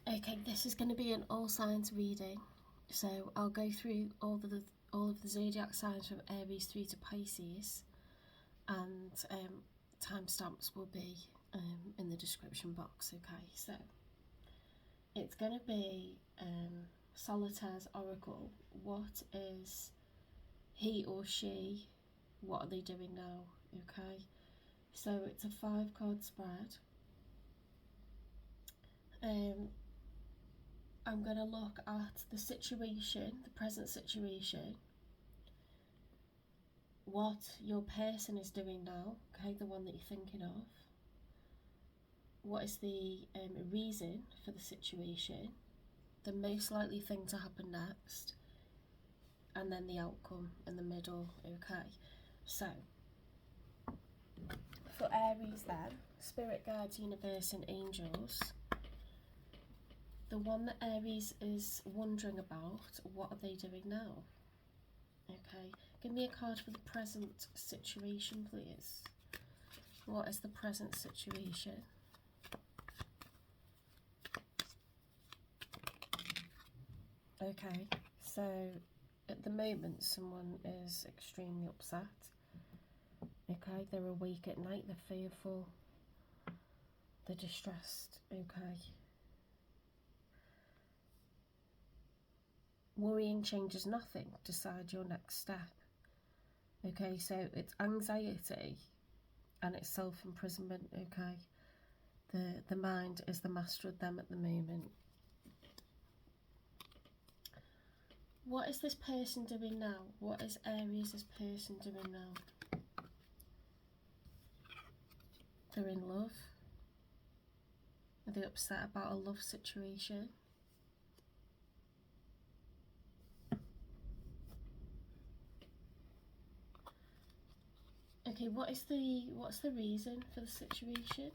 Okay, this is going to be an all signs reading, so I'll go through all of the zodiac signs from Aries through to Pisces, and timestamps will be in the description box. Okay, so it's going to be Solitaire's Oracle. What is he or she? What are they doing now? Okay, so it's a 5-card spread. I'm going to look at the situation, the present situation, what your person is doing now, okay, the one that you're thinking of. What is the reason for the situation, the most likely thing to happen next, and then the outcome in the middle, okay? So, for Aries then, Spirit Guides, Universe and Angels, the one that Aries is wondering about, what are they doing now? Okay, give me a card for the present situation, please. What is the present situation? Okay, so at the moment someone is extremely upset. Okay, they're awake at night, they're fearful, they're distressed. Okay. Worrying changes nothing. Decide your next step. Okay, so it's anxiety and it's self-imprisonment. Okay, the mind is the master of them at the moment. What is this person doing now? What is Aries' person doing now? They're in love. Are they upset about a love situation? Okay, what's the reason for the situation?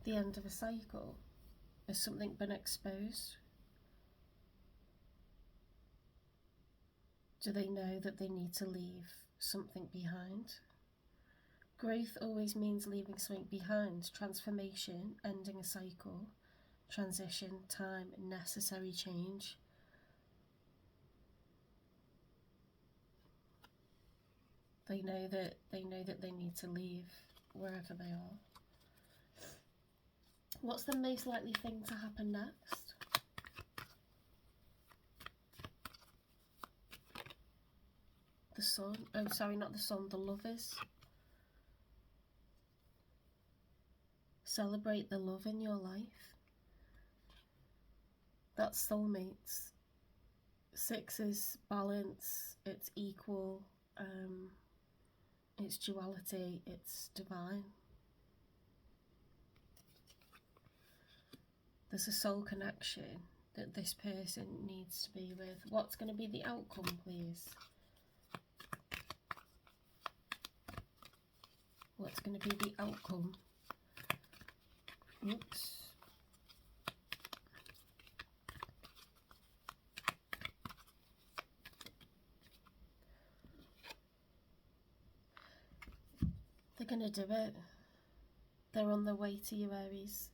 The end of a cycle. Has something been exposed? Do they know that they need to leave something behind? Growth always means leaving something behind. Transformation, ending a cycle, transition, time, necessary change. They know that they need to leave wherever they are. What's the most likely thing to happen next? The Sun. Oh, sorry, not the Sun, the Lovers. Celebrate the love in your life. That's soulmates. 6 is balance, it's equal, it's duality, it's divine. There's a soul connection that this person needs to be with. What's going to be the outcome, please? What's going to be the outcome? Oops. They're going to do it. They're on their way to you, Aries.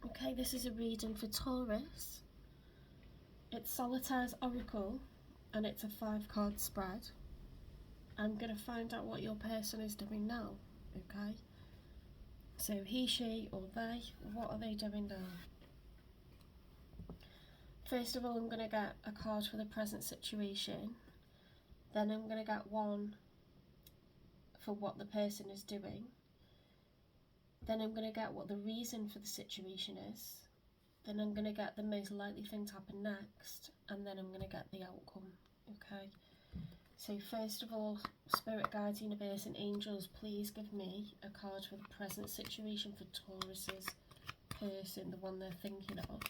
Okay, this is a reading for Taurus. It's Solitaire's Oracle and it's a 5-card spread. I'm going to find out what your person is doing now, okay? So he, she or they, what are they doing now? First of all, I'm going to get a card for the present situation. Then I'm going to get one for what the person is doing. Then I'm going to get what the reason for the situation is. Then I'm going to get the most likely thing to happen next. And then I'm going to get the outcome, okay? So first of all, Spirit Guides, Universe and Angels, please give me a card for the present situation for Taurus's person, the one they're thinking of.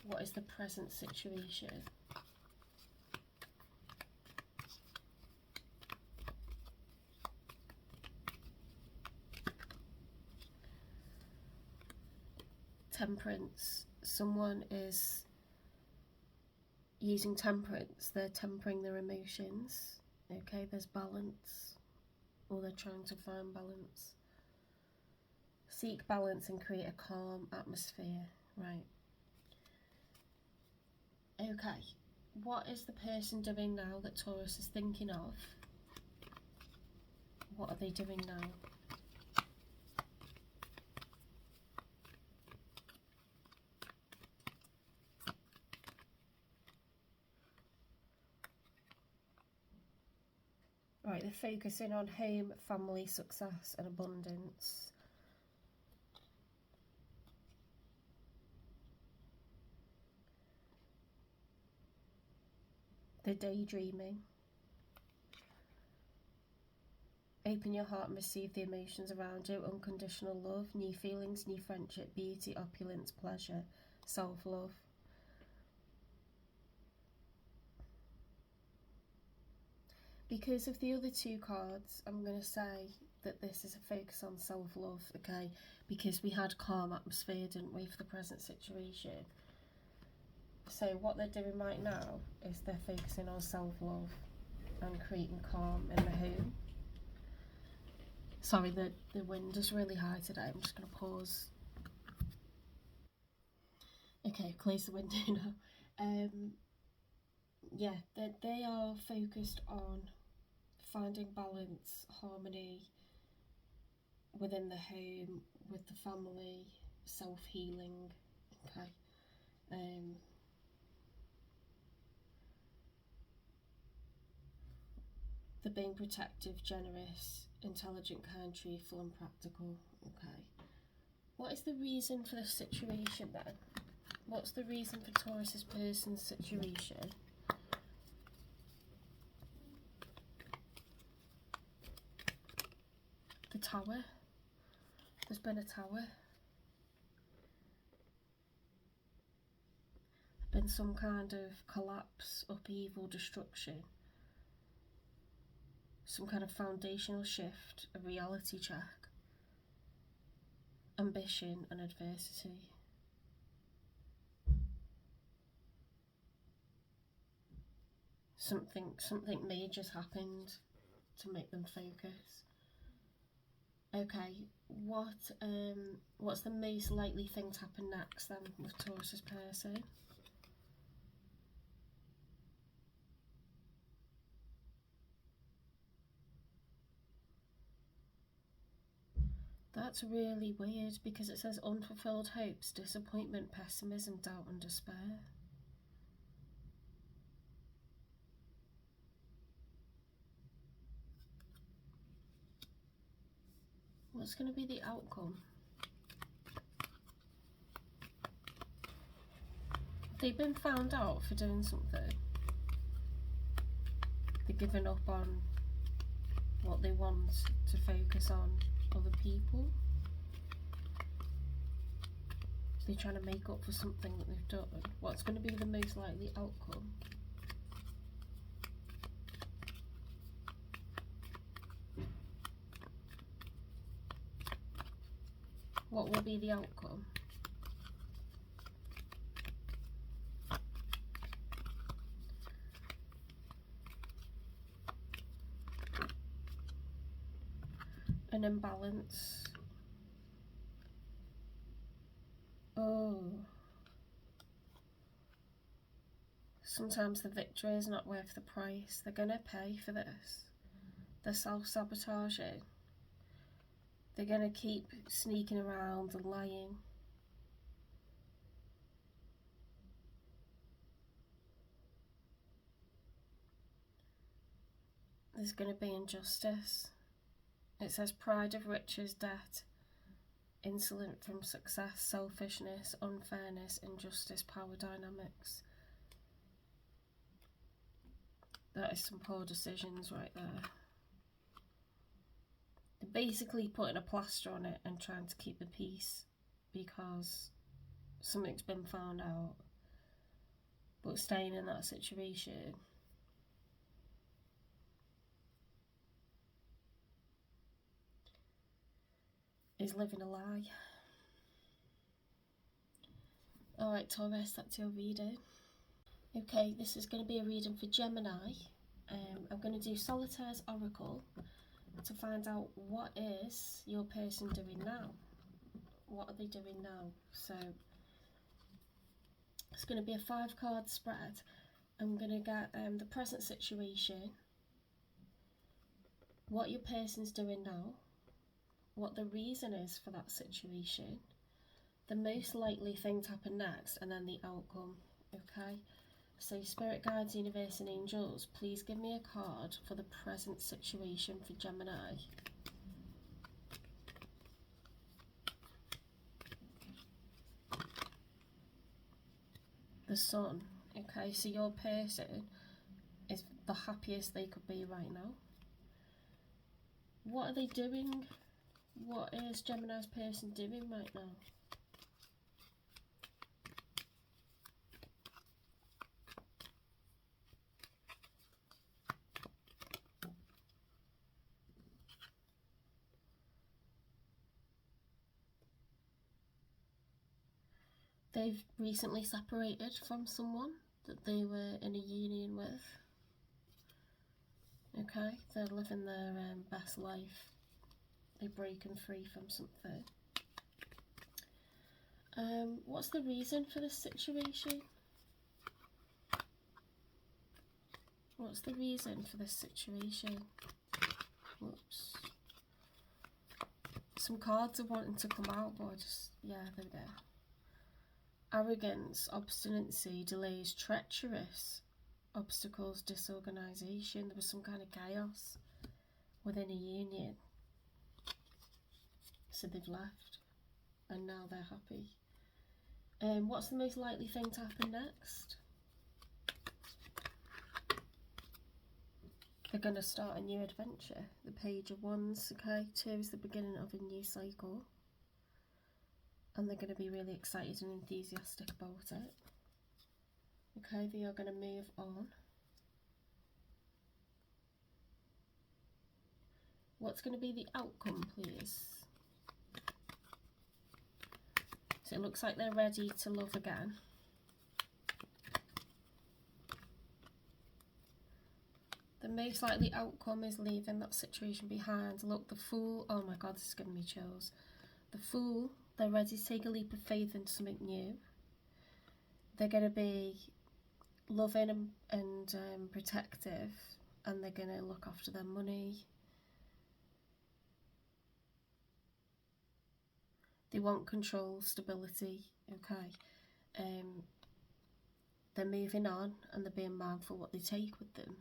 What is the present situation? Temperance. Someone is using temperance. They're tempering their emotions. Okay, there's balance. Or they're trying to find balance. Seek balance and create a calm atmosphere. Right. Okay. What is the person doing now that Taurus is thinking of? What are they doing now? Right, they're focusing on home, family, success and abundance. They're daydreaming. Open your heart and receive the emotions around you. Unconditional love, new feelings, new friendship, beauty, opulence, pleasure, self-love. Because of the other two cards, I'm going to say that this is a focus on self-love, okay? Because we had calm atmosphere, didn't we, for the present situation. So what they're doing right now is they're focusing on self-love and creating calm in the home. Sorry, the wind is really high today. I'm just going to pause. Okay, close the window now. Yeah, they are focused on finding balance, harmony within the home, with the family, self-healing. Okay. They're being protective, generous, intelligent, kind, truthful and practical. Okay. What is the reason for this situation then? What's the reason for Taurus's person's situation? The Tower. There's been a tower. Been some kind of collapse, upheaval, destruction. Some kind of foundational shift, a reality check. Ambition and adversity. Something major's happened to make them focus. Okay, what's the most likely thing to happen next then with Taurus's person? That's really weird because it says unfulfilled hopes, disappointment, pessimism, doubt and despair. What's going to be the outcome? They've been found out for doing something. They're giving up on what they want to focus on other people. So they're trying to make up for something that they've done. What's going to be the most likely outcome? What will be the outcome? An imbalance. Oh. Sometimes the victory is not worth the price. They're going to pay for this. They're self-sabotaging. They're going to keep sneaking around and lying. There's going to be injustice. It says pride of riches, debt, insolent from success, selfishness, unfairness, injustice, power dynamics. That is some poor decisions right there. They're basically putting a plaster on it and trying to keep the peace because something's been found out. But staying in that situation is living a lie. Alright, Taurus, that's your reading. Okay, this is going to be a reading for Gemini. I'm going to do Solitaire's Oracle to find out what is your person doing now. What are they doing now? So it's going to be a 5-card spread. I'm going to get the present situation, what your person's doing now, what the reason is for that situation, the most likely thing to happen next, and then the outcome. Okay, so Spirit Guides, Universe and Angels, please give me a card for the present situation for Gemini. The Sun. Okay, so your person is the happiest they could be right now. What are they doing? What is Gemini's person doing right now? They've recently separated from someone that they were in a union with. Okay, they're living their best life. They're breaking free from something. What's the reason for this situation? What's the reason for this situation? Whoops. Some cards are wanting to come out, but I just, yeah, there we go. Arrogance, obstinacy, delays, treacherous, obstacles, disorganisation. There was some kind of chaos within a union. So they've left and now they're happy. What's the most likely thing to happen next? They're going to start a new adventure. The Page of Wands, okay? 2 is the beginning of a new cycle. And they're going to be really excited and enthusiastic about it. Okay, they are going to move on. What's going to be the outcome, please? So it looks like they're ready to love again. The most likely outcome is leaving that situation behind. Look, the Fool. Oh my God, this is giving me chills. The Fool. They're ready to take a leap of faith into something new. They're going to be loving and protective, and they're going to look after their money. They want control, stability, okay. They're moving on and they're being mindful what they take with them.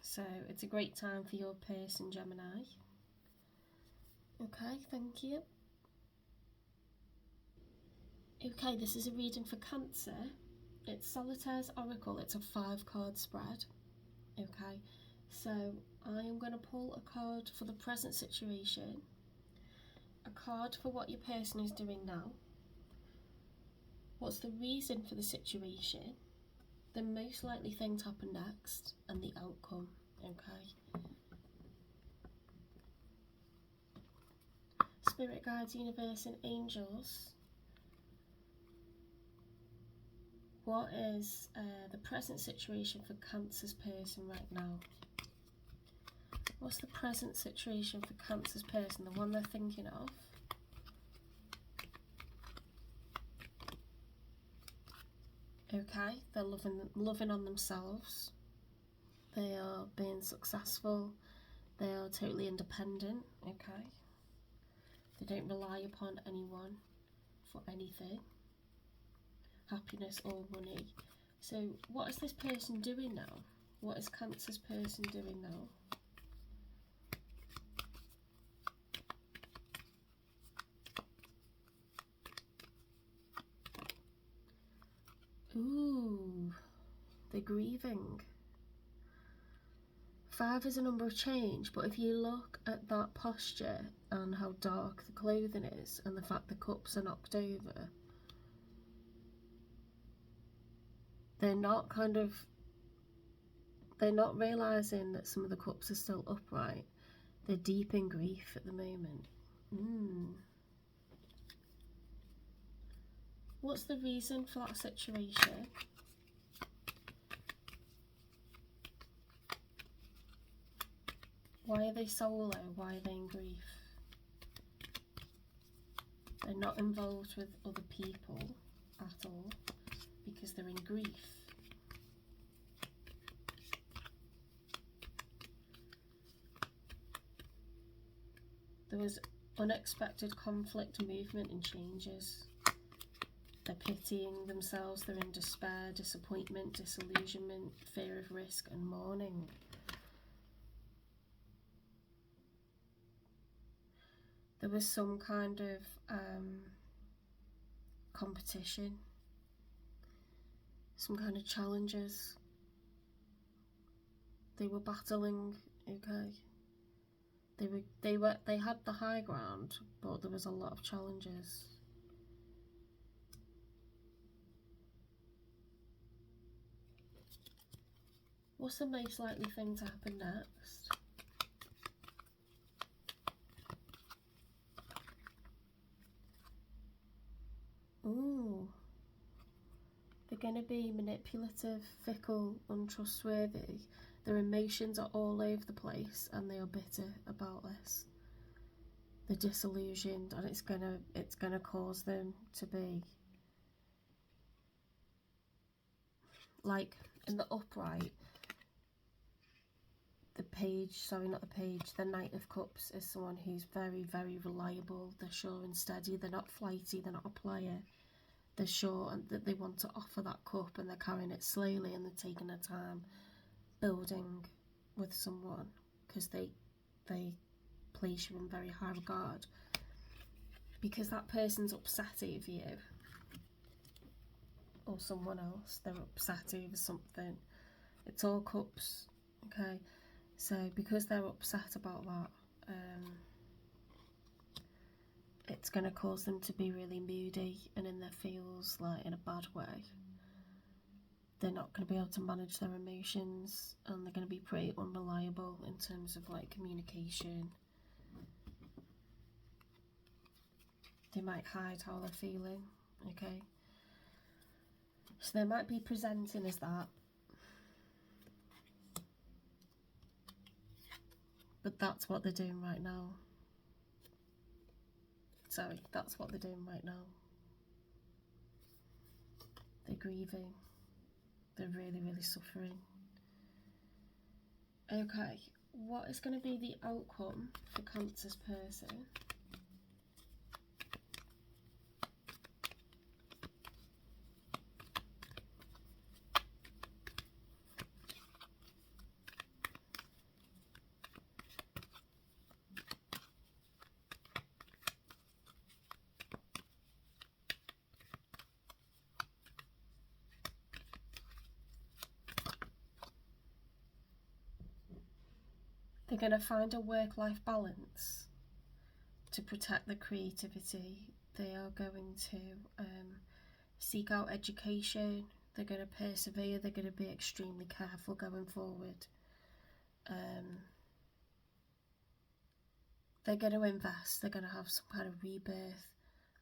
So it's a great time for your person, Gemini. Okay, thank you. Okay, this is a reading for Cancer. It's Solitaire's Oracle. It's a 5-card spread. Okay, so I am going to pull a card for the present situation, a card for what your person is doing now, what's the reason for the situation, the most likely thing to happen next, and the outcome. Okay. Spirit Guides, Universe and Angels, what is the present situation for Cancer's person right now? What's the present situation for Cancer's person, the one they're thinking of? Okay, they're loving on themselves. They are being successful. They are totally independent, okay? They don't rely upon anyone for anything, happiness or money. So what is this person doing now? What is Cancer's person doing now? Ooh, they're grieving. 5 is a number of change, but if you look at that posture and how dark the clothing is and the fact the cups are knocked over, they're not realising that some of the cups are still upright. They're deep in grief at the moment. What's the reason for that situation? Why are they solo? Why are they in grief? They're not involved with other people at all because they're in grief. There was unexpected conflict, movement and changes. They're pitying themselves, they're in despair, disappointment, disillusionment, fear of risk and mourning. There was some kind of competition, some kind of challenges. They were battling, okay. They had the high ground, but there was a lot of challenges. What's the most likely thing to happen next? Ooh. They're going to be manipulative, fickle, untrustworthy. Their emotions are all over the place and they are bitter about this. They're disillusioned and it's gonna cause them to be like in the upright. The Knight of Cups is someone who's very, very reliable. They're sure and steady. They're not flighty. They're not a player. They're sure and that they want to offer that cup, and they're carrying it slowly and they're taking their time building with someone because they place you in very high regard. Because that person's upset over you or someone else. They're upset over something. It's all cups, okay? So because they're upset about that, it's going to cause them to be really moody and in their feels, like in a bad way. They're not going to be able to manage their emotions, and they're going to be pretty unreliable in terms of like communication. They might hide how they're feeling, okay? So they might be presenting as that. But that's what they're doing right now. Sorry, that's what they're doing right now. They're grieving. They're really, really suffering. Okay, what is going to be the outcome for Cancer's person? They're going to find a work-life balance to protect their creativity. They are going to seek out education. They're going to persevere. They're going to be extremely careful going forward. They're going to invest. They're going to have some kind of rebirth,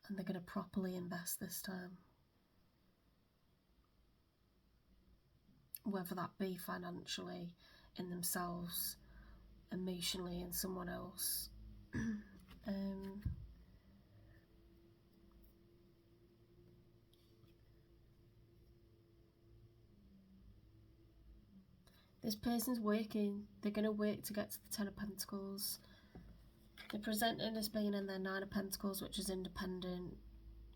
and they're going to properly invest this time. Whether that be financially, in themselves, emotionally in someone else. This person's working. They're going to work to get to the Ten of Pentacles. They're presenting as being in their Nine of Pentacles, which is independent.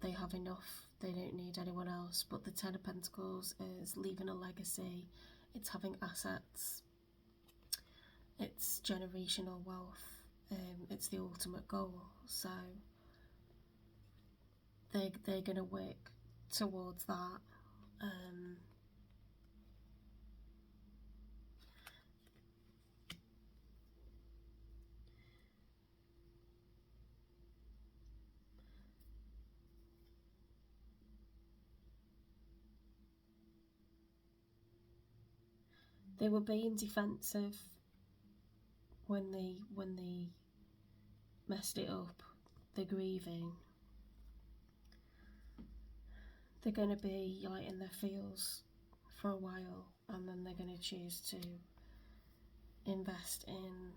They have enough. They don't need anyone else. But the Ten of Pentacles is leaving a legacy. It's having assets. It's generational wealth. It's the ultimate goal. So they're going to work towards that. They were being defensive when they messed it up. They're grieving. they're going to be like in their feels for a while, and then they're going to choose to invest in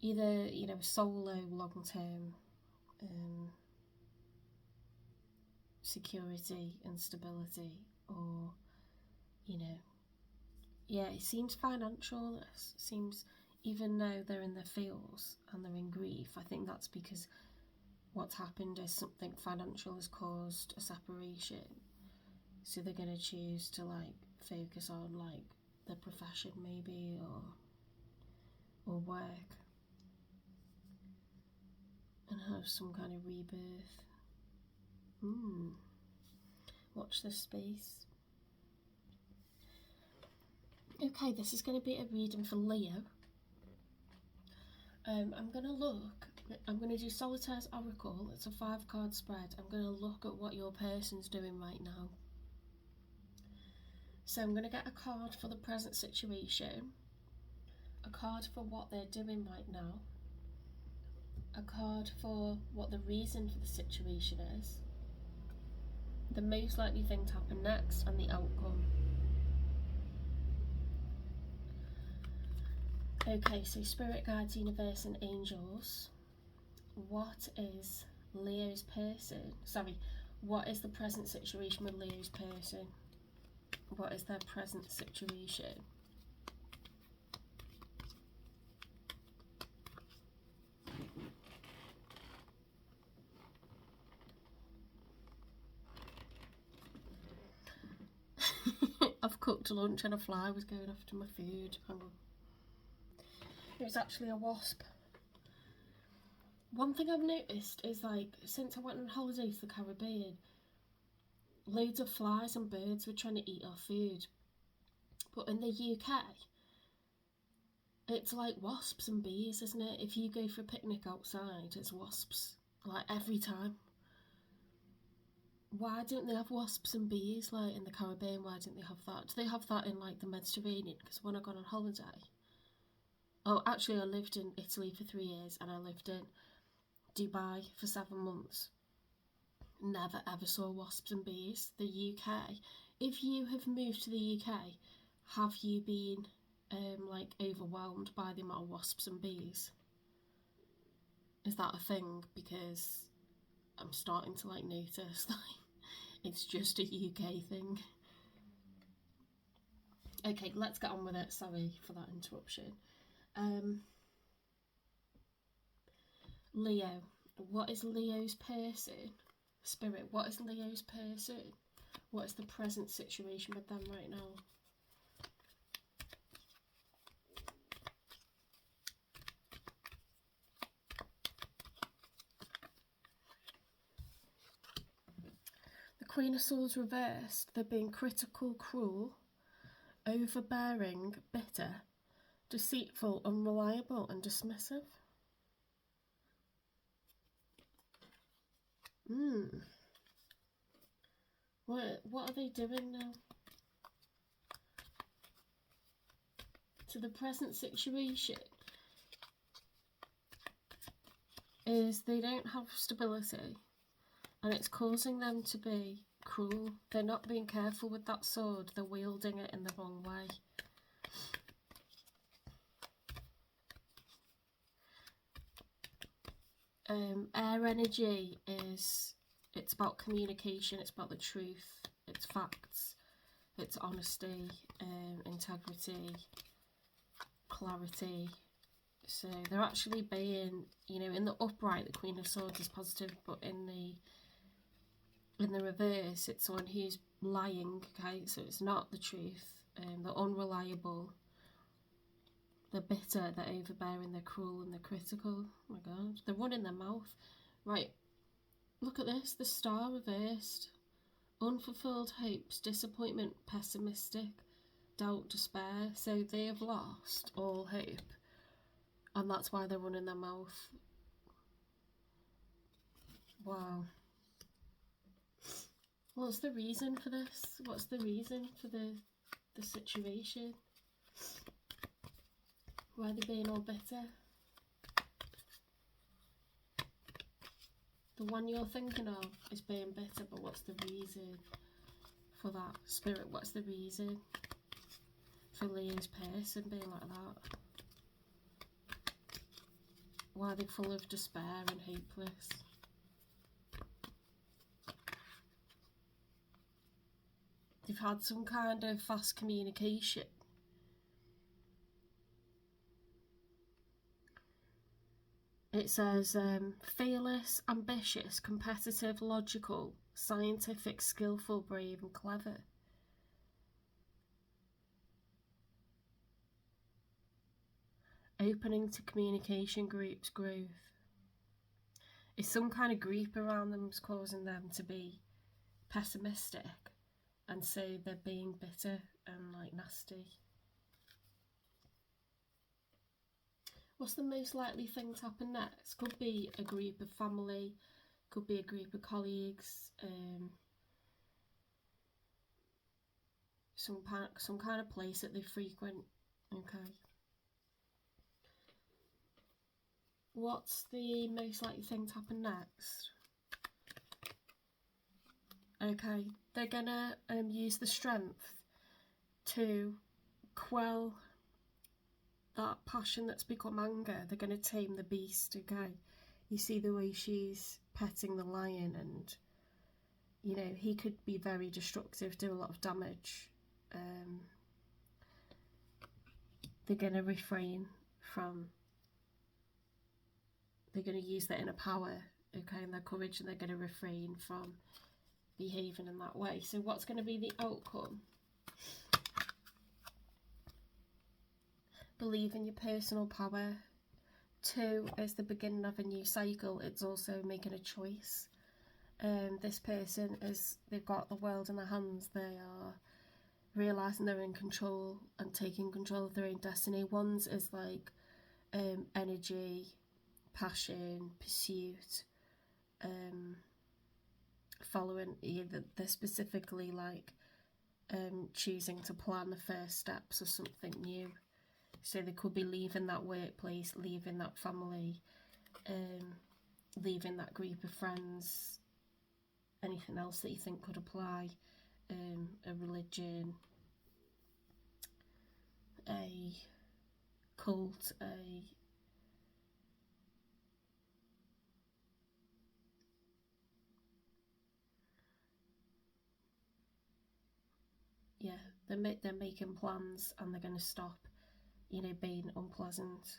either, you know, solo long-term security and stability, or, you know, yeah, it seems financial. It seems, even though they're in their feels and they're in grief, I think that's because what's happened is something financial has caused a separation. So they're going to choose to like focus on like their profession maybe, or work, and have some kind of rebirth. Watch this space. Okay, this is going to be a reading for Leo. I'm going to do Solitaire's Oracle. It's a 5-card spread. I'm going to look at what your person's doing right now. So I'm going to get a card for the present situation, a card for what they're doing right now, a card for what the reason for the situation is, the most likely thing to happen next, and the outcome. Okay, so Spirit Guides, Universe and Angels, what is Leo's person? Sorry, what is the present situation with Leo's person? What is their present situation? I've cooked lunch and a fly was going after my food. Hang on. It was actually a wasp. One thing I've noticed is, like, since I went on holiday to the Caribbean, loads of flies and birds were trying to eat our food. But in the UK, it's like wasps and bees, isn't it? If you go for a picnic outside, it's wasps, like every time. Why don't they have wasps and bees, like in the Caribbean? Why don't they have that? Do they have that in like the Mediterranean? Because when I got on holiday, oh, actually I lived in Italy for 3 years, and I lived in Dubai for 7 months. Never ever saw wasps and bees. The UK, if you have moved to the UK, have you been like overwhelmed by the amount of wasps and bees? Is that a thing? Because I'm starting to like notice like it's just a UK thing. Okay, let's get on with it. Sorry for that interruption. Leo, what is Leo's person? Spirit, what is Leo's person? What is the present situation with them right now? The Queen of Swords reversed. They're being critical, cruel, overbearing, bitter, deceitful, unreliable and dismissive. What are they doing now? To the present situation is they don't have stability, and it's causing them to be cruel. They're not being careful with that sword. They're wielding it in the wrong way. Air energy is, it's about communication, it's about the truth, it's facts, it's honesty, integrity, clarity. So they're actually being, you know, in the upright, the Queen of Swords is positive, but in the reverse, it's someone who's lying, okay? So it's not the truth. They're unreliable. They're bitter, they're overbearing, they're cruel, and they're critical. Oh my god. They're running their mouth. Right, look at this. The Star reversed. Unfulfilled hopes, disappointment, pessimistic, doubt, despair. So they have lost all hope. And that's why they're running their mouth. Wow. What's the reason for this? What's the reason for the situation? Why are they being all bitter? The one you're thinking of is being bitter, but what's the reason for that? Spirit, what's the reason for Leo's person being like that? Why are they full of despair and hopeless? They've had some kind of fast communication. It says, fearless, ambitious, competitive, logical, scientific, skillful, brave and clever. Opening to communication groups, growth. Is some kind of group around them is causing them to be pessimistic, and so they're being bitter and like nasty. What's the most likely thing to happen next? Could be a group of family, could be a group of colleagues, some kind of place that they frequent. Okay. What's the most likely thing to happen next? Okay, they're gonna use the strength to quell that passion that's become anger. They're gonna tame the beast. Okay, you see the way she's petting the lion, and you know he could be very destructive, do a lot of damage. They're gonna refrain from. They're gonna use their inner power, okay, and their courage, and they're gonna refrain from behaving in that way. So what's going to be the outcome? Believe in your personal power. 2 is the beginning of a new cycle. It's also making a choice. This person they've got the world in their hands. They are realising they're in control and taking control of their own destiny. One's is like energy, passion, pursuit, following either they're specifically like choosing to plan the first steps of something new. So they could be leaving that workplace, leaving that family, leaving that group of friends, anything else that you think could apply, a religion, a cult, yeah, they're making plans, and they're going to stop, you know, being unpleasant.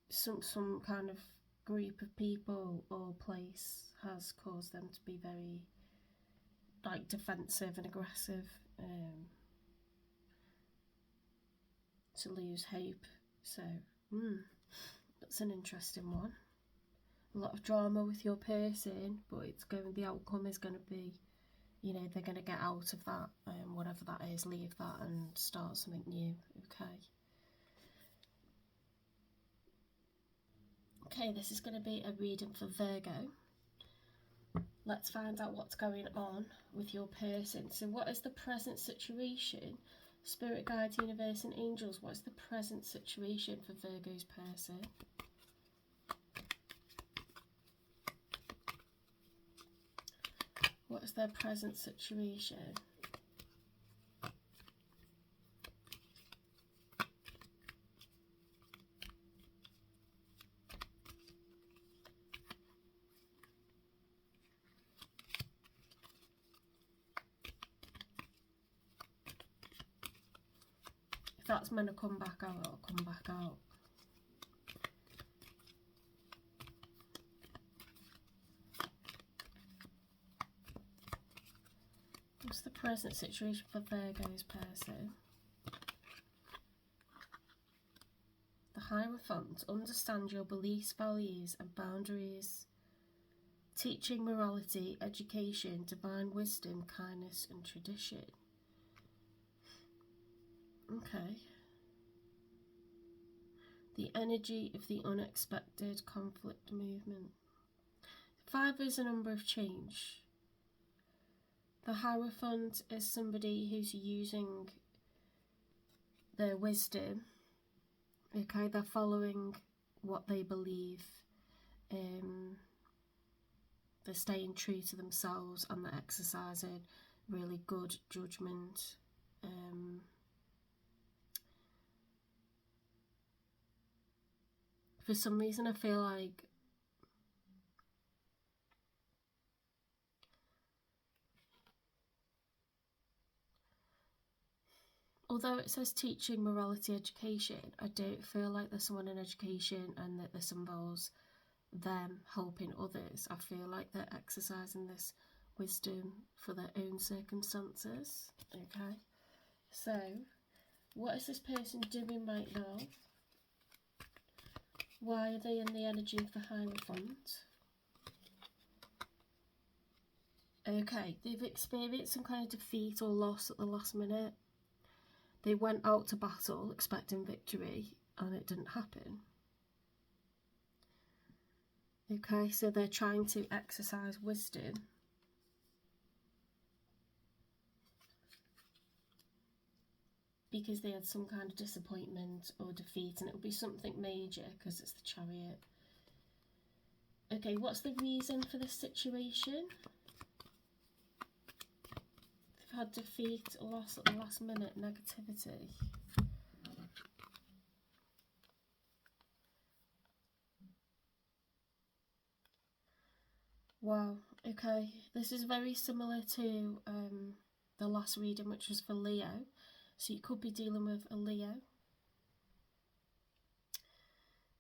Some kind of group of people or place has caused them to be very like defensive and aggressive, to lose hope. So that's an interesting one. A lot of drama with your person, but the outcome is going to be, you know, they're going to get out of that, whatever that is, leave that and start something new. Okay, this is going to be a reading for Virgo. Let's find out what's going on with your person. So what is the present situation? Spirit guides, universe and angels, what is the present situation for Virgo's person? What is their present situation? If that's meant to come back out, it'll come back out. What's the present situation for Virgo's person? The Hierophant. Understand your beliefs, values and boundaries. Teaching, morality, education, divine wisdom, kindness and tradition. Okay. The energy of the unexpected conflict movement. 5 is a number of change. The Hierophant is somebody who's using their wisdom. Okay, they're following what they believe. they're staying true to themselves, and they're exercising really good judgment. For some reason I feel like although it says teaching, morality, education, I don't feel like there's someone in education and that this involves them helping others. I feel like they're exercising this wisdom for their own circumstances. Okay, so what is this person doing right now? Why are they in the energy of the Hierophant? Okay, they've experienced some kind of defeat or loss at the last minute. They went out to battle expecting victory and it didn't happen. Okay, so they're trying to exercise wisdom. Because they had some kind of disappointment or defeat, and it will be something major because it's the Chariot. Okay, what's the reason for this situation? They've had defeat, loss at the last minute, negativity. Wow, okay, this is very similar to the last reading, which was for Leo. So you could be dealing with a Leo.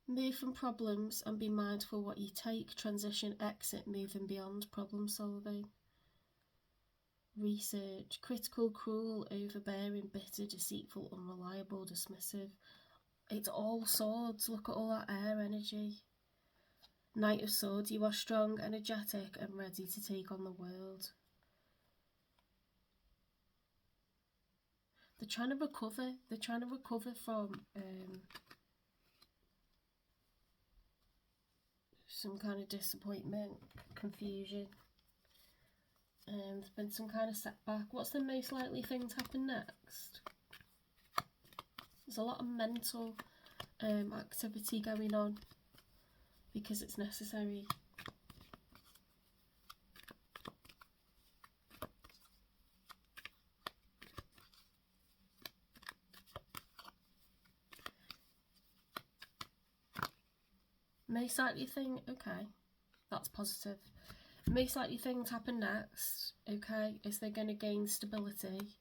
Move from problems and be mindful what you take. Transition, exit, moving beyond problem solving. Research, critical, cruel, overbearing, bitter, deceitful, unreliable, dismissive. It's all swords. Look at all that air energy. Knight of Swords, you are strong, energetic and ready to take on the world. They're trying to recover. They're trying to recover from some kind of disappointment, confusion. There's been some kind of setback. What's the most likely thing to happen next? There's a lot of mental activity going on because it's necessary. Most likely thing, okay, that's positive. Most likely thing to happen next, okay, is they're going to gain stability.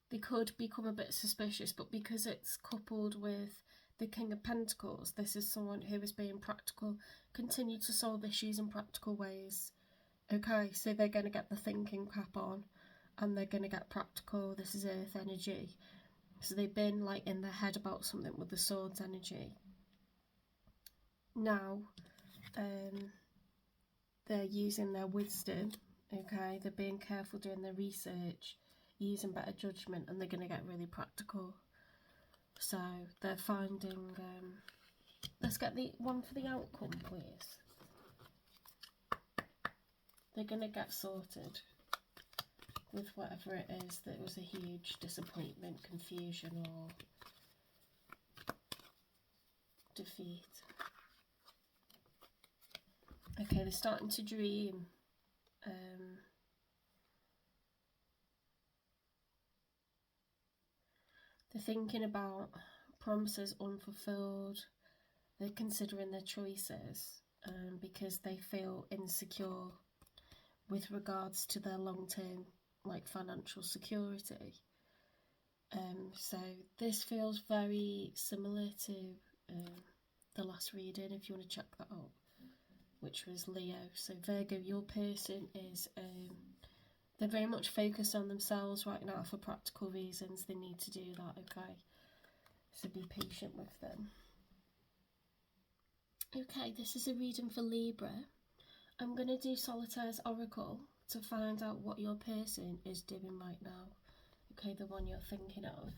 They could become a bit suspicious, but because it's coupled with the King of Pentacles, this is someone who is being practical, continue to solve issues in practical ways. Okay, so they're going to get the thinking cap on and they're going to get practical. This is earth energy. So they've been like in their head about something with the swords energy. Now, they're using their wisdom, okay? They're being careful doing their research, using better judgment, and they're going to get really practical. So they're finding, let's get the one for the outcome, please. They're going to get sorted with whatever it is that was a huge disappointment, confusion or defeat. Okay, they're starting to dream. They're thinking about promises unfulfilled. They're considering their choices because they feel insecure with regards to their long-term like financial security. So this feels very similar to the last reading, if you want to check that out, which was Leo. So Virgo, your person is they're very much focused on themselves right now for practical reasons. They need to do that, okay? So be patient with them. Okay, this is a reading for Libra. I'm going to do Solitaire's Oracle to find out what your person is doing right now. Okay, the one you're thinking of.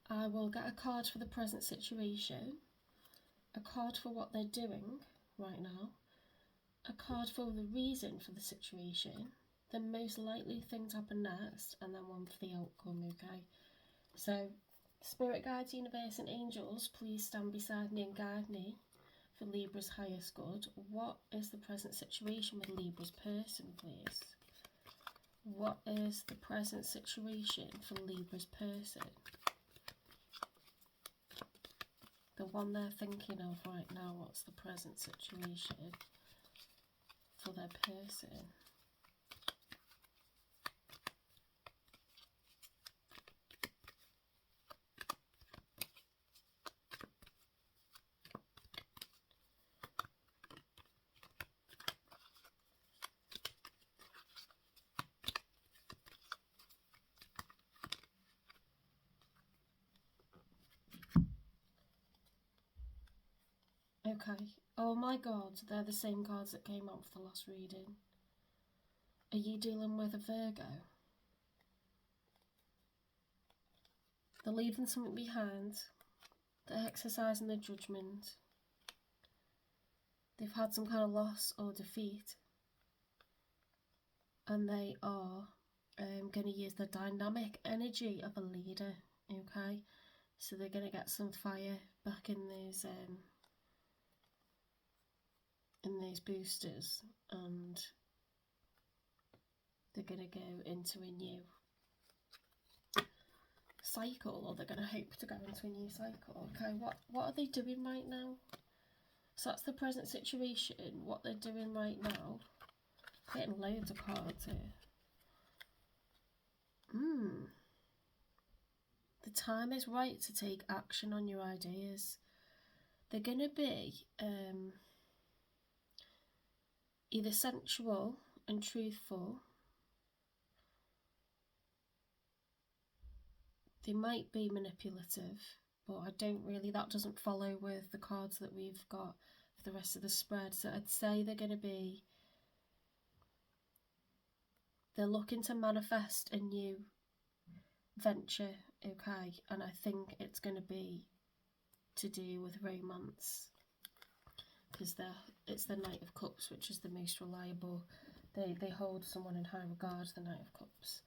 I will get a card for the present situation, a card for what they're doing right now, a card for the reason for the situation, the most likely thing to happen next, and then one for the outcome, okay? So, Spirit Guides, Universe and Angels, please stand beside me and guide me for Libra's highest good. What is the present situation with Libra's person, please? What is the present situation for Libra's person? The one they're thinking of right now, what's the present situation for their person? Okay. Oh my god, they're the same cards that came out for the last reading. Are you dealing with a Virgo? They're leaving something behind. They're exercising their judgment. They've had some kind of loss or defeat. And they are going to use the dynamic energy of a leader, okay? So they're going to get some fire back in these boosters, and they're going to go into a new cycle, or they're going to hope to go into a new cycle. Okay, what are they doing right now? So that's the present situation, what they're doing right now. Getting loads of cards here. The time is right to take action on your ideas. They're going to be either sensual and truthful. They might be manipulative, but that doesn't follow with the cards that we've got for the rest of the spread. So I'd say they're looking to manifest a new venture, okay? And I think it's going to be to do with romance, because it's the Knight of Cups, which is the most reliable. They hold someone in high regard, the Knight of Cups.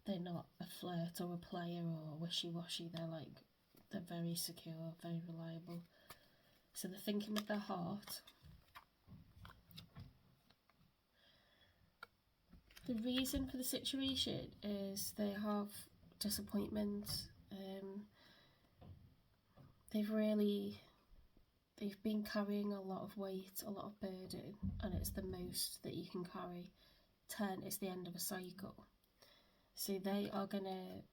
They're not a flirt or a player or wishy-washy. They're very secure, very reliable. So they're thinking with their heart. The reason for the situation is they have disappointment. They've been carrying a lot of weight, a lot of burden, and it's the most that you can carry. 10 is the end of a cycle. So they are going to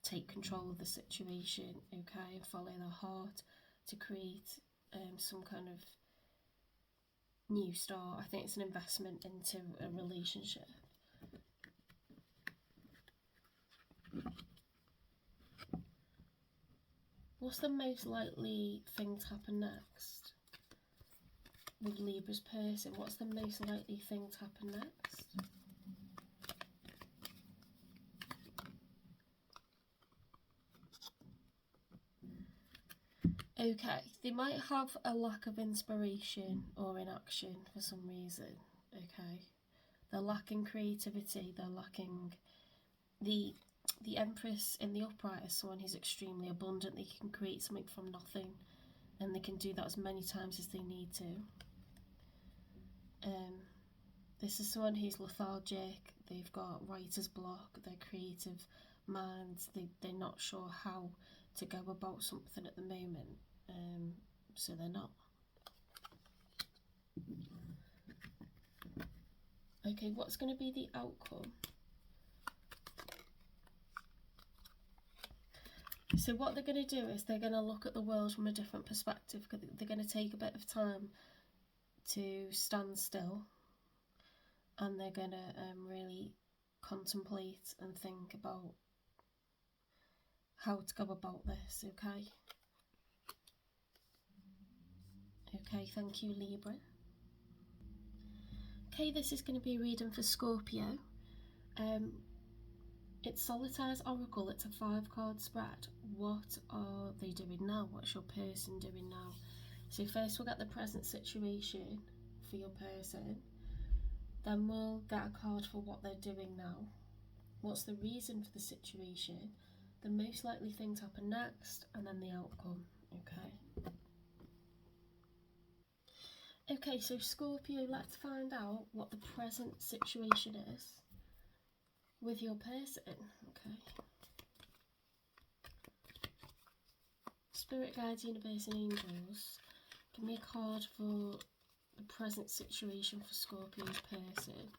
take control of the situation, okay, and follow their heart to create some kind of new start. I think it's an investment into a relationship. What's the most likely thing to happen next with Libra's person? What's the most likely thing to happen next? Okay, they might have a lack of inspiration or inaction for some reason, okay? They're lacking creativity, they're lacking the Empress in the upright is someone who's extremely abundant. They can create something from nothing, and they can do that as many times as they need to. This is someone who's lethargic, they've got writer's block, they're creative minds, they're not sure how to go about something at the moment, so they're not. Okay, what's going to be the outcome? So what they're going to do is they're going to look at the world from a different perspective. They're going to take a bit of time to stand still, and they're going to really contemplate and think about how to go about this, okay? Okay, thank you, Libra. Okay, this is going to be a reading for Scorpio. It's Solitaire's Oracle, it's a 5-card spread. What are they doing now? What's your person doing now? So first we'll get the present situation for your person. Then we'll get a card for what they're doing now. What's the reason for the situation? The most likely thing to happen next, and then the outcome. Okay. Okay, so Scorpio, let's find out what the present situation is with your person. Okay. Spirit guides, universe and angels, give me a card for the present situation for Scorpio's person.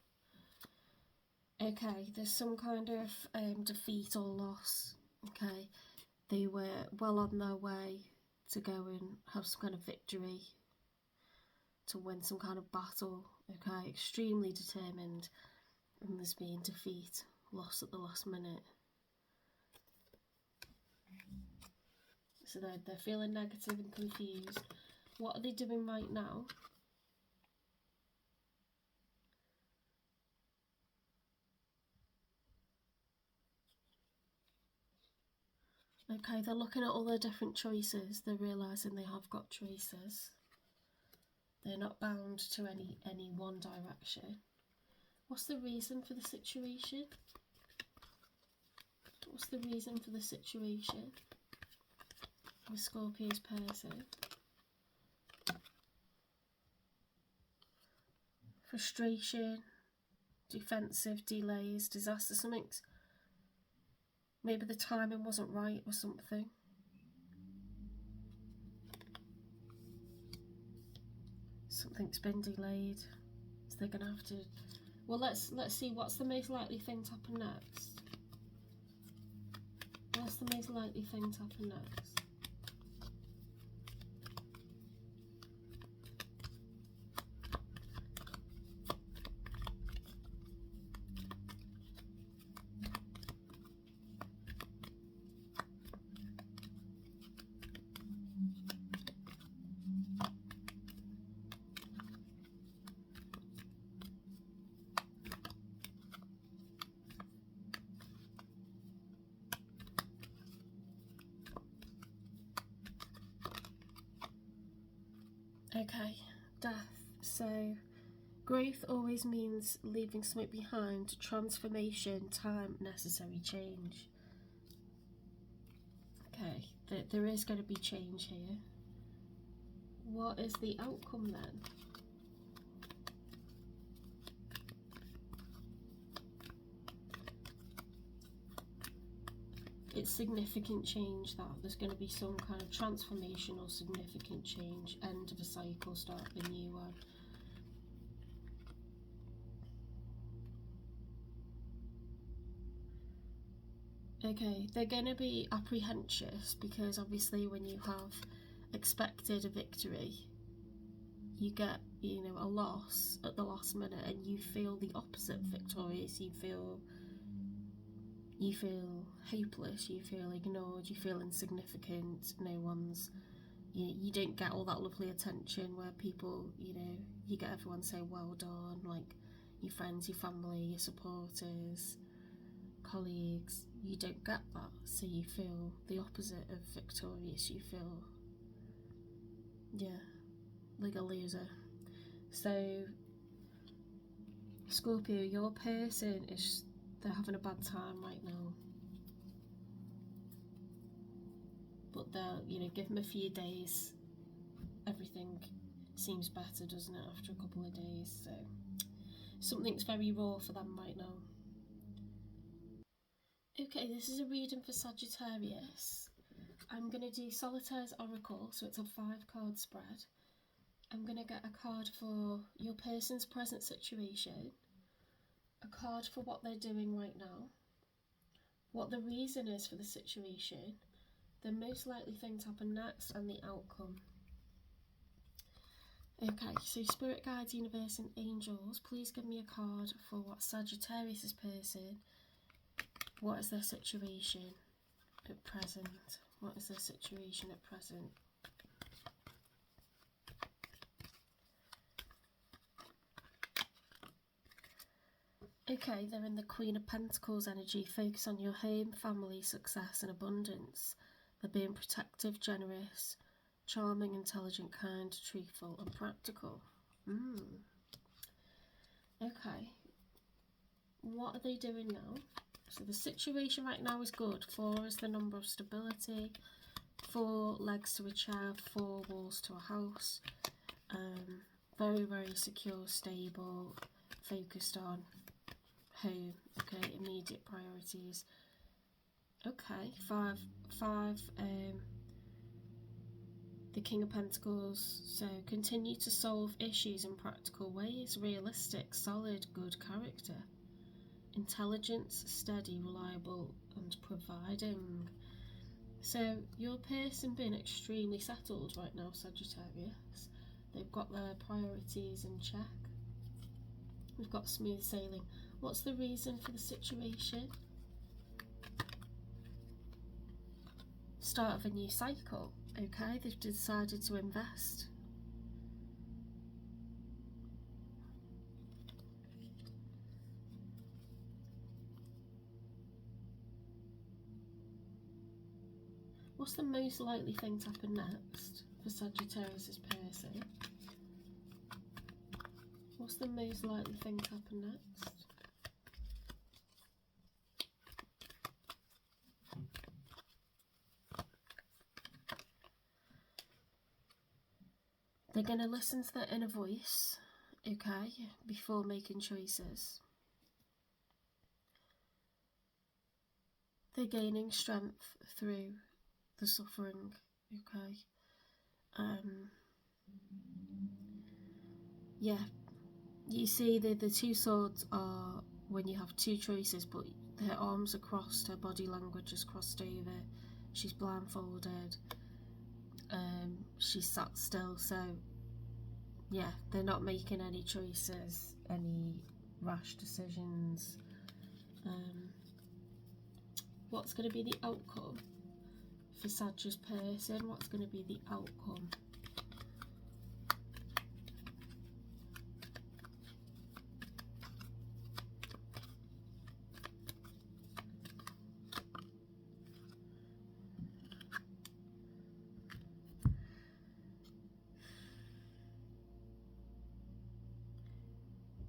Okay, there's some kind of defeat or loss. Okay, they were well on their way to go and have some kind of victory, to win some kind of battle. Okay, extremely determined, and there's been defeat, loss at the last minute. So they're feeling negative and confused. What are they doing right now? Okay, they're looking at all their different choices. They're realising they have got choices. They're not bound to any one direction. What's the reason for the situation? What's the reason for the situation with Scorpio's person? Frustration, defensive, delays, disaster, something's... Maybe the timing wasn't right or something. Something's been delayed. So they're gonna have to... Well, let's see what's the most likely thing to happen next. What's the most likely thing to happen next? Okay, death. So, growth always means leaving something behind, transformation, time, necessary change. Okay, there is going to be change here. What is the outcome then? It's significant change, that there's going to be some kind of transformation or significant change, end of a cycle, start of a new one. Okay, they're going to be apprehensive because obviously when you have expected a victory, you get, you know, a loss at the last minute and you feel the opposite victorious. You feel hopeless, you feel ignored, you feel insignificant. No one's, you don't get all that lovely attention where people, you know, you get everyone say well done, like your friends, your family, your supporters, colleagues. You don't get that, so you feel the opposite of victorious. You feel, yeah, like a loser. So Scorpio, your person is, they're having a bad time right now, but they'll, you know, give them a few days, everything seems better, doesn't it, after a couple of days. So something's very raw for them right now. Okay, this is a reading for Sagittarius. I'm going to do Solitaire's Oracle, so it's a 5-card spread. I'm going to get a card for your person's present situation, a card for what they're doing right now, what the reason is for the situation, the most likely thing to happen next, and the outcome. Okay, so Spirit Guides, Universe and Angels, please give me a card for what Sagittarius' person, what is their situation at present? What is their situation at present? Okay, they're in the Queen of Pentacles energy. Focus on your home, family, success and abundance. They're being protective, generous, charming, intelligent, kind, truthful and practical. Okay, what are they doing now? So the situation right now is good. 4 is the number of stability. 4 legs to a chair, 4 walls to a house. Very, very secure, stable, focused on home. Okay, immediate priorities. Okay, 5, the King of Pentacles. So continue to solve issues in practical ways. Realistic, solid, good character. Intelligence, steady, reliable, and providing. So your person being extremely settled right now, Sagittarius. They've got their priorities in check. We've got smooth sailing. What's the reason for the situation? Start of a new cycle. Okay, they've decided to invest. What's the most likely thing to happen next for Sagittarius' person? What's the most likely thing to happen next? They're going to listen to their inner voice, okay, before making choices. They're gaining strength through the suffering, okay. Yeah, you see the 2 swords are when you have 2 choices, but her arms are crossed, her body language is crossed over, she's blindfolded, she's sat still. So yeah, they're not making any choices, any rash decisions. What's going to be the outcome for Sag's person? What's going to be the outcome?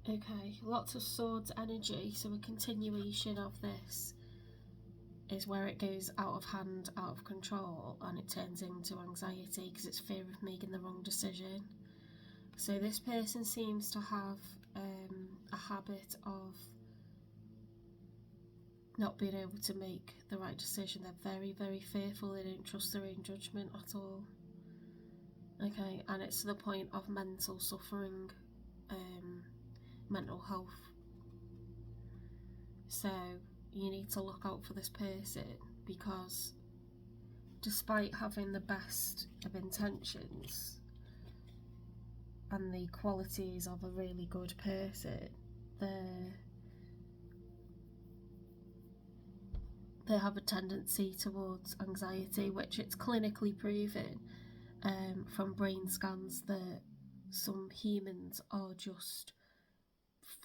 Okay, lots of swords energy, so a continuation of this is where it goes out of hand, out of control, and it turns into anxiety because it's fear of making the wrong decision. So this person seems to have a habit of not being able to make the right decision. They're very, very fearful, they don't trust their own judgment at all. Okay, and it's to the point of mental suffering, mental health. So you need to look out for this person, because despite having the best of intentions and the qualities of a really good person, they have a tendency towards anxiety, which it's clinically proven from brain scans that some humans are just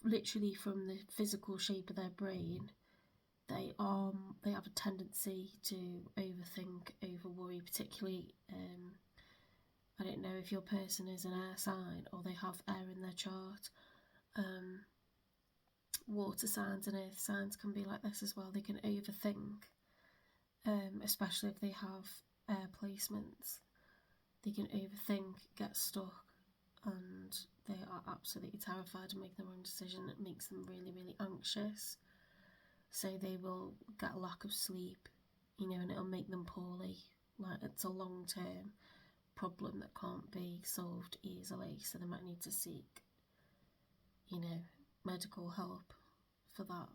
literally from the physical shape of their brain, they have a tendency to overthink, over worry, particularly I don't know if your person is an air sign or they have air in their chart. Water signs and earth signs can be like this as well. They can overthink, especially if they have air placements. They can overthink, get stuck, and they are absolutely terrified to make the wrong decision. It makes them really, really anxious. So they will get a lack of sleep, you know, and it'll make them poorly. Like, it's a long-term problem that can't be solved easily. So they might need to seek, you know, medical help for that.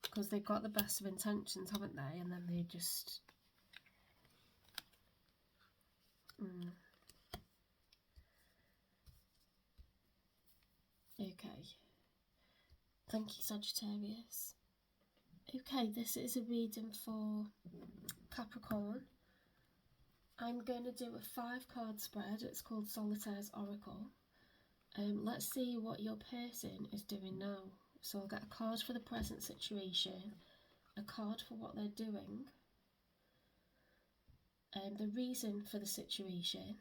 Because they've got the best of intentions, haven't they? And then they just... Okay. Thank you, Sagittarius. Okay, this is a reading for Capricorn. I'm going to do a 5-card spread. It's called Solitaire's Oracle. Let's see what your person is doing now. So I'll get a card for the present situation, a card for what they're doing, the reason for the situation,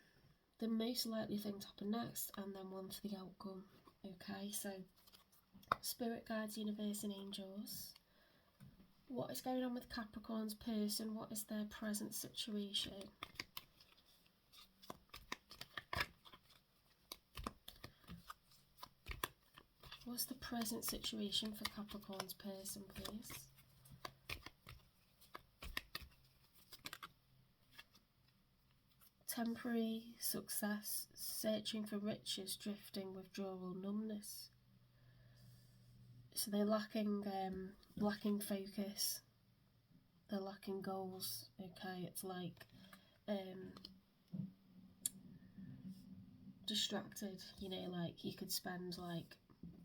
the most likely thing to happen next, and then one for the outcome. Okay, so spirit guides, universe and angels. What is going on with Capricorn's person? What is their present situation? What's the present situation for Capricorn's person, please? Temporary success, searching for riches, drifting, withdrawal, numbness. So they're lacking focus. They're lacking goals. Okay, it's like distracted. You know, like you could spend like,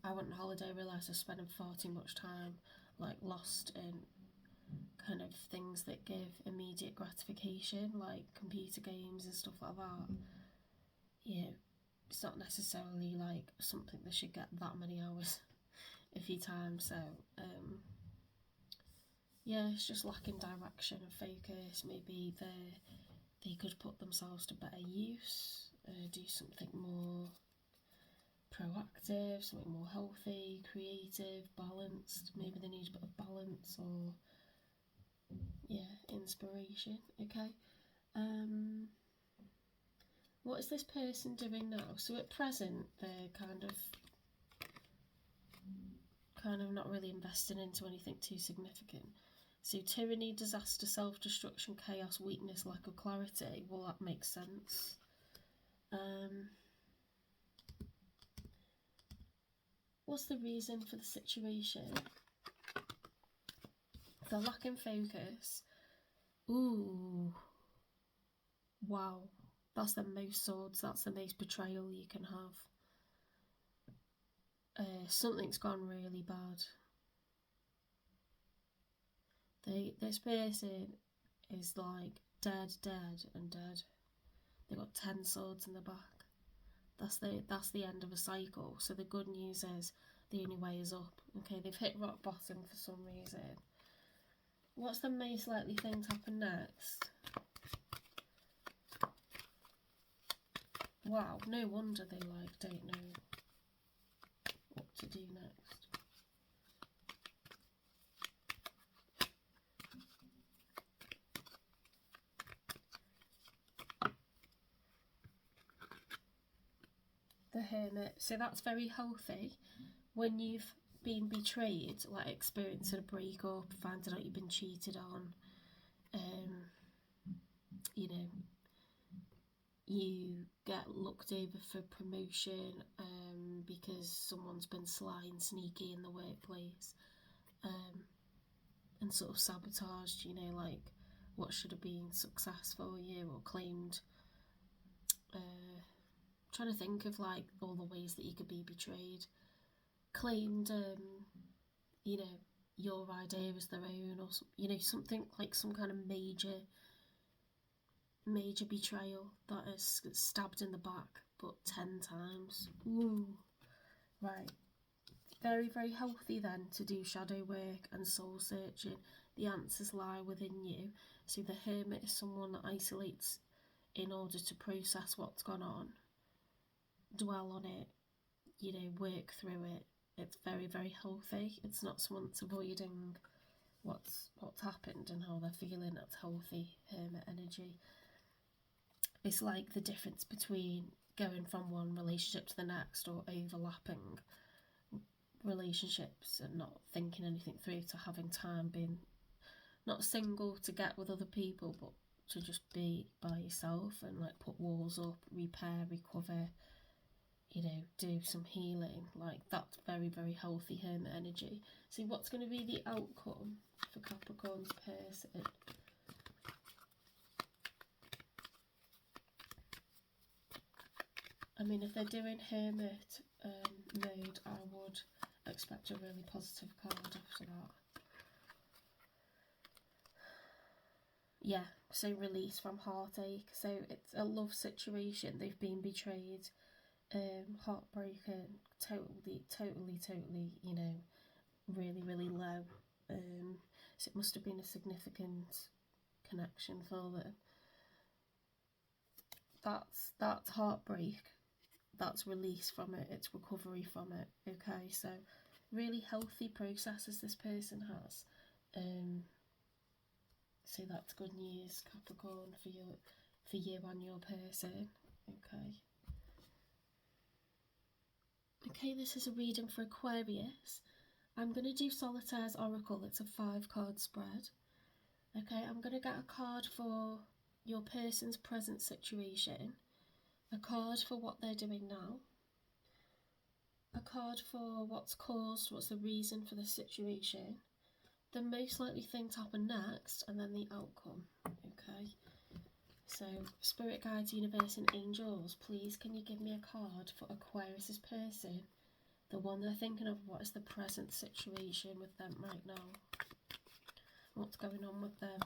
I went on holiday, realised I was spending far too much time, like lost in kind of things that give immediate gratification, like computer games and stuff like that. You know, it's not necessarily like something that should get that many hours of your time. So yeah, it's just lacking direction and focus. Maybe they could put themselves to better use, do something more proactive, something more healthy, creative, balanced. Maybe they need a bit of balance or inspiration. Okay, what is this person doing now? So at present they're kind of not really investing into anything too significant. So tyranny, disaster, self-destruction, chaos, weakness, lack of clarity. Well, that makes sense. What's the reason for the situation? They're lacking focus. Ooh. Wow. That's the most swords. That's the most betrayal you can have. Something's gone really bad. This person is like dead, and dead. They've got 10 swords in the back. That's the end of a cycle. So the good news is the only way is up. Okay, they've hit rock bottom for some reason. What's the most likely thing to happen next? Wow, no wonder they don't know what to do next. The Hermit. So that's very healthy. When you've been betrayed, like experiencing a breakup, finding out you've been cheated on, you know, you get looked over for promotion because someone's been sly and sneaky in the workplace, and sort of sabotaged, you know, like what should have been success for you, or claimed. Trying to think of like all the ways that you could be betrayed. Claimed, you know, your idea was their own, or you know, something like some kind of major betrayal that is stabbed in the back, but 10 times. Ooh, right. Very, very healthy then to do shadow work and soul searching. The answers lie within you. So the Hermit is someone that isolates in order to process what's gone on, dwell on it, you know, work through it. It's very, very healthy. It's not someone that's avoiding what's happened and how they're feeling. That's healthy Hermit energy. It's like the difference between going from one relationship to the next, or overlapping relationships and not thinking anything through, to having time, being not single to get with other people, but to just be by yourself and like put walls up, repair, recover, you know, do some healing. Like that's very, very healthy Hermit energy. See what's going to be the outcome for Capricorn's person. I mean, if they're doing Hermit mode, I would expect a really positive card after that. Yeah, so release from heartache. So it's a love situation. They've been betrayed, heartbroken, totally, you know, really, really low. So it must have been a significant connection for them. that's heartbreak. That's release from it. It's recovery from it. Okay, so really healthy processes this person has. So that's good news, Capricorn, for you and your person. Okay. Okay, this is a reading for Aquarius. I'm going to do Solitaire's Oracle. It's a 5-card spread. Okay, I'm going to get a card for your person's present situation, a card for what they're doing now, a card for what's the reason for the situation, the most likely thing to happen next, and then the outcome. Okay, so Spirit Guides, Universe and Angels, please can you give me a card for Aquarius's person, the one they're thinking of? What is the present situation with them right now? What's going on with them?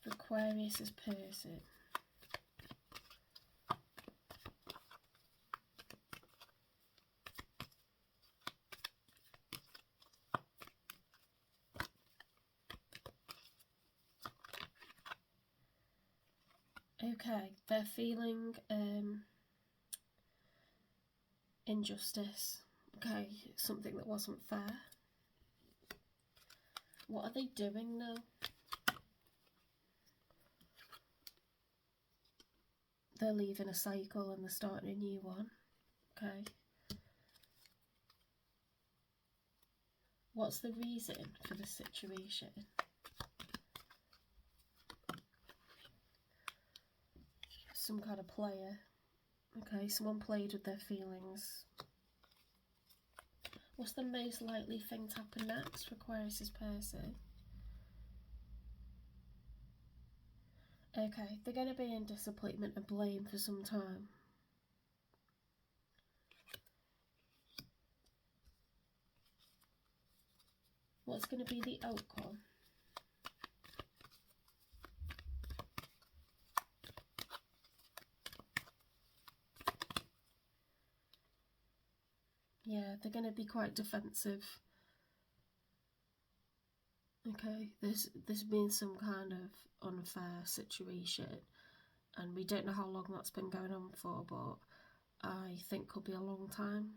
For Aquarius's person. Okay, they're feeling injustice. Okay, something that wasn't fair. What are they doing now? They're leaving a cycle and they're starting a new one. Okay. What's the reason for the situation? Some kind of player. Okay, someone played with their feelings. What's the most likely thing to happen next for Aquarius's person? Okay, they're going to be in disappointment and blame for some time. What's going to be the outcome? Yeah, they're going to be quite defensive. Okay, there's been some kind of unfair situation, and we don't know how long that's been going on for, but I think could be a long time.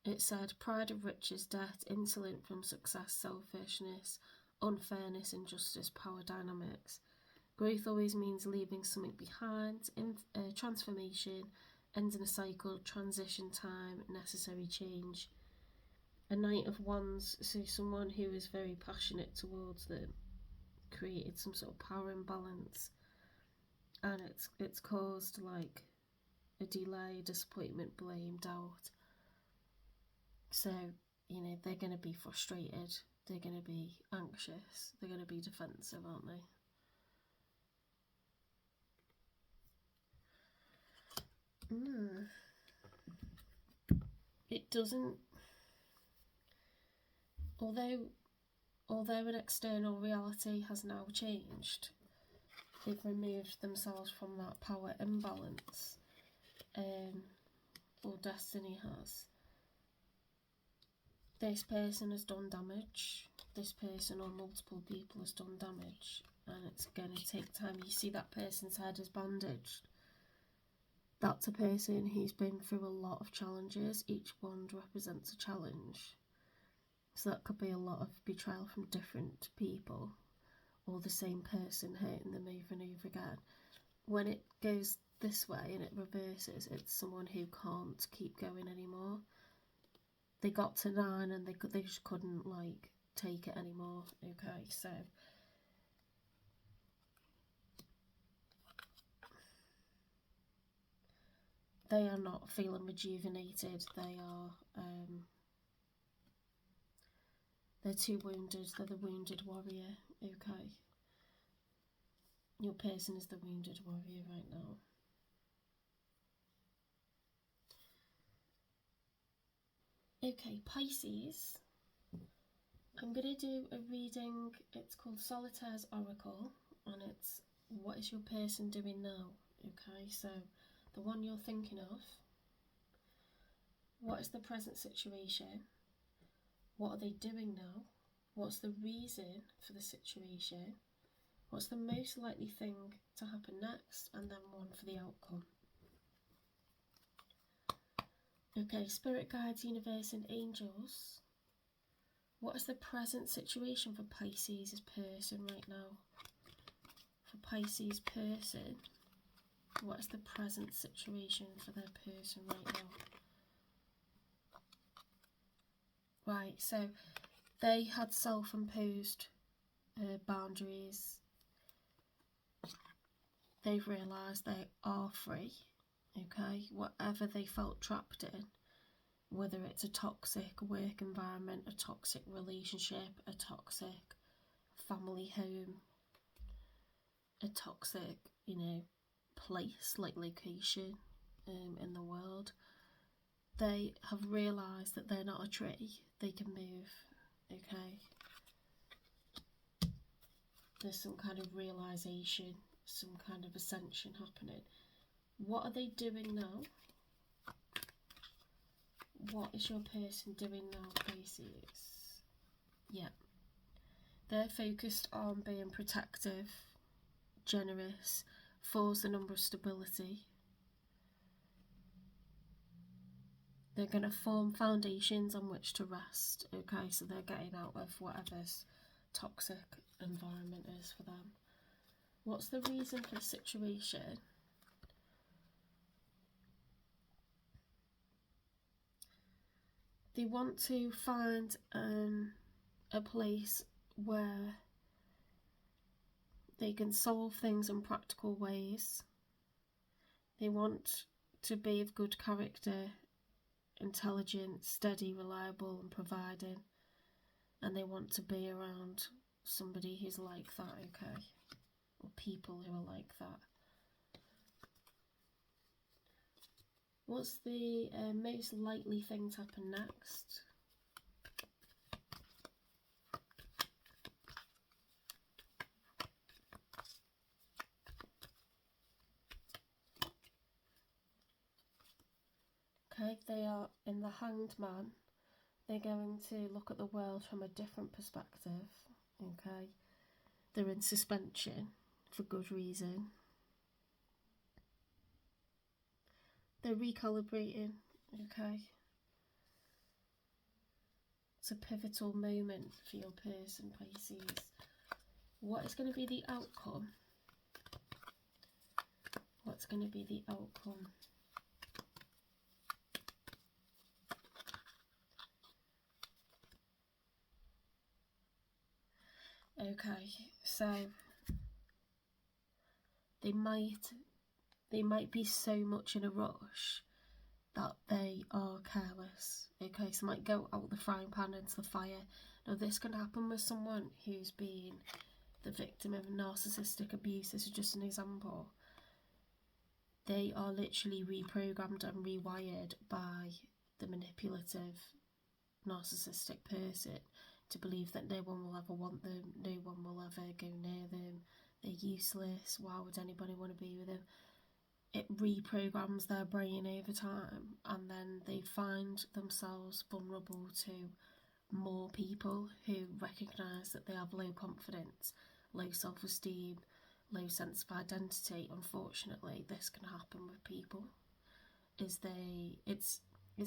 It said pride of riches, debt, insolent from success, selfishness, unfairness, injustice, power dynamics. Growth always means leaving something behind, transformation, ending a cycle, transition time, necessary change. A Knight of Wands, so someone who is very passionate towards them, created some sort of power imbalance, and it's caused like a delay, disappointment, blame, doubt. So, you know, they're going to be frustrated, they're going to be anxious, they're going to be defensive, aren't they? It doesn't, although an external reality has now changed, they've removed themselves from that power imbalance, or destiny has. This person has done damage, this person or multiple people has done damage, and it's going to take time. You see that person's head is bandaged. That's a person who's been through a lot of challenges. Each wand represents a challenge. So that could be a lot of betrayal from different people, or the same person hurting them over and over again. When it goes this way and it reverses, it's someone who can't keep going anymore. They got to 9 and they just couldn't like take it anymore. Okay, so they are not feeling rejuvenated. They are they're too wounded. They're the wounded warrior. Okay, your person is the wounded warrior right now. Okay, Pisces, I'm going to do a reading. It's called Solitaire's Oracle, and it's what is your person doing now? Okay, so the one you're thinking of, what is the present situation? What are they doing now? What's the reason for the situation? What's the most likely thing to happen next? And then one for the outcome. Okay, spirit guides, universe and angels. What is the present situation for Pisces' person right now? For Pisces' person, what is the present situation for their person right now? Right, so they had self-imposed boundaries. They've realised they are free, okay? Whatever they felt trapped in, whether it's a toxic work environment, a toxic relationship, a toxic family home, a toxic, place, like location in the world, they have realised that they're not a tree, they can move, okay? There's some kind of realisation, some kind of ascension happening. What are they doing now? What is your person doing now, Pisces? Yeah. They're focused on being protective, generous, 4's the number of stability. They're going to form foundations on which to rest, okay? So they're getting out of whatever's toxic environment is for them. What's the reason for the situation? They want to find a place where they can solve things in practical ways. They want to be of good character, intelligent, steady, reliable and providing. And they want to be around somebody who's like that, okay? Or people who are like that. What's the most likely thing to happen next? Okay, they are in the Hanged Man. They're going to look at the world from a different perspective, okay? They're in suspension for good reason. They're recalibrating, okay? It's a pivotal moment for your person, Pisces. What is going to be the outcome? What's going to be the outcome? Okay, so they might be so much in a rush that they are careless. Okay, so might go out the frying pan into the fire. Now this can happen with someone who's been the victim of narcissistic abuse. This is just an example. They are literally reprogrammed and rewired by the manipulative narcissistic person to believe that no one will ever want them, no one will ever go near them, they're useless, why would anybody want to be with them? It reprograms their brain over time, and then they find themselves vulnerable to more people who recognise that they have low confidence, low self-esteem, low sense of identity. Unfortunately, this can happen with people. It's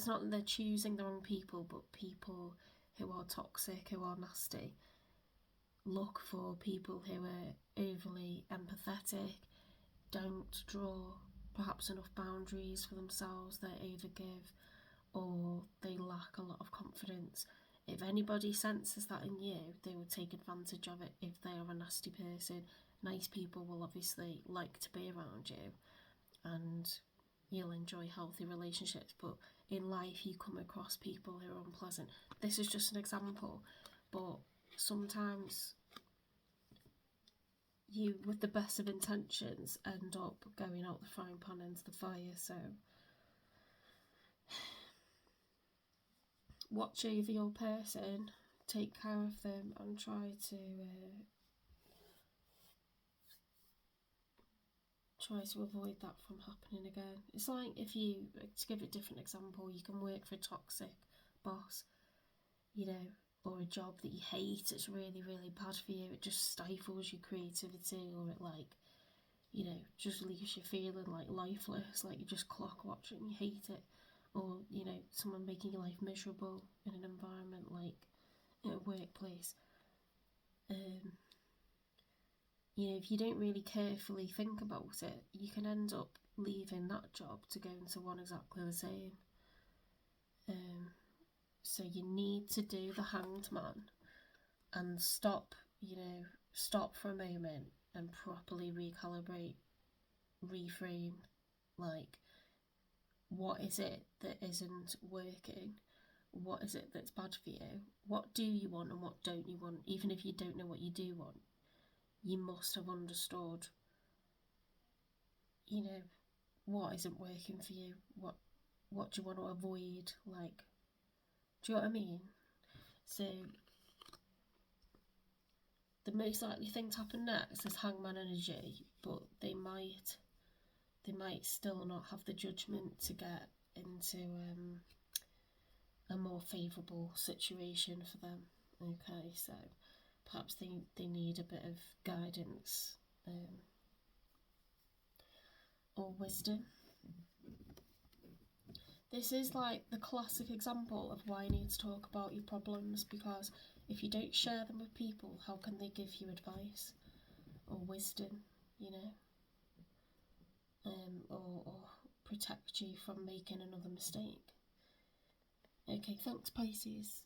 not that they're choosing the wrong people, but people who are toxic, who are nasty, look for people who are overly empathetic, don't draw perhaps enough boundaries for themselves, they overgive, or they lack a lot of confidence. If anybody senses that in you, they will take advantage of it. If they are a nasty person, nice people will obviously like to be around you, and you'll enjoy healthy relationships. But in life you come across people who are unpleasant. This is just an example, but sometimes you, with the best of intentions, end up going out the frying pan into the fire. So watch over your person, take care of them, and try to avoid that from happening again. It's like, if you, to give a different example, you can work for a toxic boss, you know, or a job that you hate, it's really, really bad for you. It just stifles your creativity, or it, like, you know, just leaves you feeling like lifeless, like you're just clock watching, you hate it. Or, you know, someone making your life miserable in an environment like in a workplace. You know, if you don't really carefully think about it, you can end up leaving that job to go into one exactly the same. So you need to do the Hanged Man and stop, you know, stop for a moment and properly recalibrate, reframe, like, what is it that isn't working? What is it that's bad for you? What do you want and what don't you want? Even if you don't know what you do want, you must have understood, you know, what isn't working for you. What do you want to avoid? Like, do you know what I mean? So the most likely thing to happen next is Hangman energy, but they might still not have the judgment to get into a more favourable situation for them. Okay, so perhaps they need a bit of guidance or wisdom. This is like the classic example of why you need to talk about your problems, because if you don't share them with people, how can they give you advice or wisdom, you know, or protect you from making another mistake? Okay, thanks, Pisces.